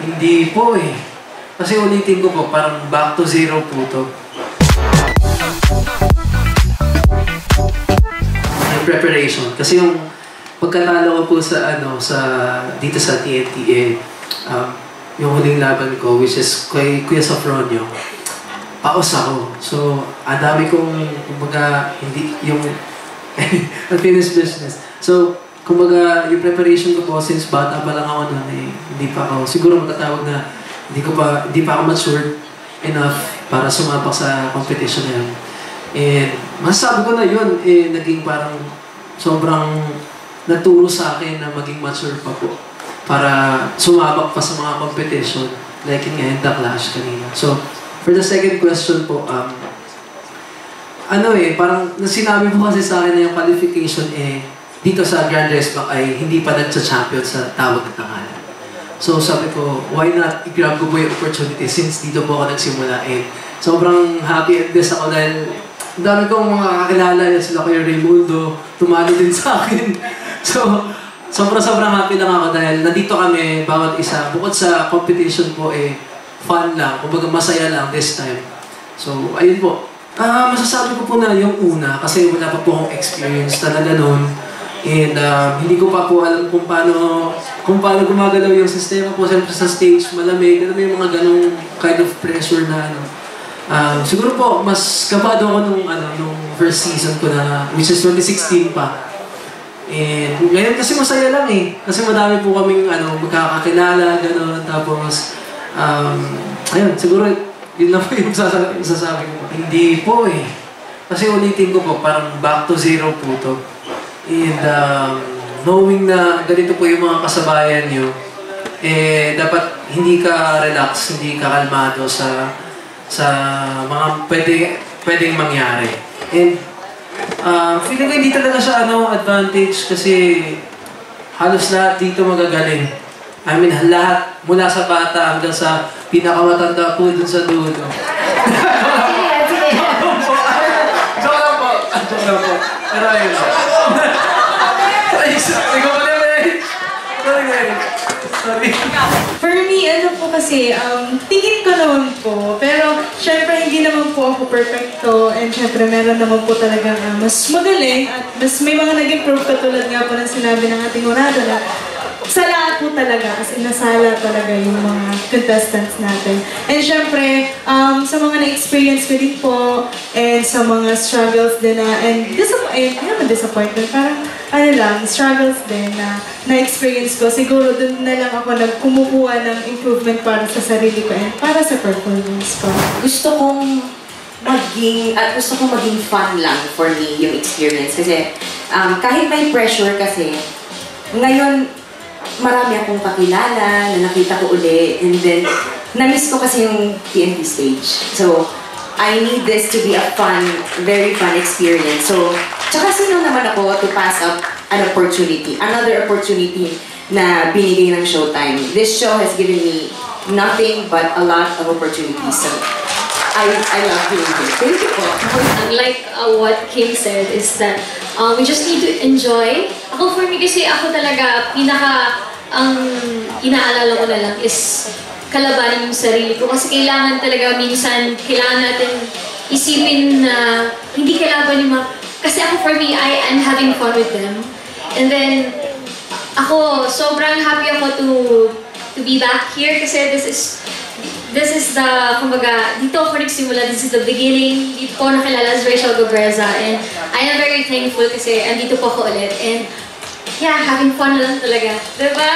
Hindi po eh. Kasi ulitin ko po, parang back to zero po to. Yung preparation. Kasi yung pagkatalo ko po sa dito sa TNT yung huling laban ko, which is kay Kuya Sofronio, paos ako. So, ang dami kong, kumbaga, hindi, yung unfinished business. So, kumbaga, yung preparation ko po, since bata pa lang ako noon, hindi pa ako, siguro matatawag na, hindi pa ako matured enough para sumabak sa competition na yun. And, masasabi ko na yun, naging parang, sobrang naturo sa akin na maging mature pa po para sumabak pa sa mga competition like in The Clash kanina. So, for the second question po, parang sinabi mo kasi sa akin na yung qualification dito sa Grand Race Back ay hindi pa nagsa-champion sa tawag na tangalan. So, sabi ko, why not i-grab ko po yung opportunity since dito po ako nagsimula sobrang happy and blessed ako dahil ang dami kong mga kakilala sila Kuya Raymundo, tumalo din sa akin. So, sobrang happy lang ako dahil nandito kami, bawat isa. Bukod sa competition po, fun lang. Kumbaga masaya lang this time. So, ayun po. Masasabi ko po na yung una, kasi wala pa po akong experience talaga noon. And hindi ko pa po alam kung paano gumagalaw yung sistema po. Siyempre sa stage, malamig. Alam mo yung mga ganong kind of pressure na siguro po, mas kabado ako nung first season ko na, which is 2016 pa. And ngayon kasi masaya lang kasi madami po kaming magkakakilala, gano'n. Tapos, ayun, siguro yun na po yung sasabi ko. Hindi po Kasi ulitin ko po, parang back to zero po to. And knowing na ganito po yung mga kasabayan nyo, dapat hindi ka relax, hindi ka kalmado sa mga pwedeng mangyari. And feeling ko hindi talaga siya advantage kasi halos lahat dito magagaling. I mean, lahat mula sa bata hanggang sa pinakamatanda po dun sa dulo. Joke lang po. Pero ayun. Sorry. For me, po kasi, tingin ko naman po, pero syempre hindi naman po ako perfecto and syempre meron naman po talagang mas magaling at mas may mga nag-improve katulad nga po ng sinabi ng ating orado na sa lahat po talaga, as in nasala talaga yung mga contestants natin. And syempre, sa mga na-experience ko din po and sa mga struggles din and hindi naman disappointment, parang struggles din na na-experience ko. Siguro dun na lang ako kumukuha ng improvement para sa sarili ko and para sa performance ko. Gusto kong maging fun lang for me yung experience. Kasi kahit may pressure kasi, ngayon marami akong kakilala na nakita ko uli and then na-miss ko kasi yung TNT stage. So, I need this to be a very fun experience. So, tsaka sino naman ako to pass up another opportunity na binigay ng Showtime. This show has given me nothing but a lot of opportunities. So, I love doing this. Thank you po. Like what Kim said is that we just need to enjoy. Ako for me kasi ako talaga inaalala ko na lang is kalabanin yung sarili ko kasi kailangan natin isipin na hindi kailangan yung kasi ako for me, I am having fun with them. And then ako sobrang happy ako to be back here kasi this is the, kumbaga, dito ako nagsimula, this is the beginning. Dito ko nakilala si Rachel Gobreza and I am very thankful kasi andito po ako ulit. And yeah, having fun lang talaga. Diba?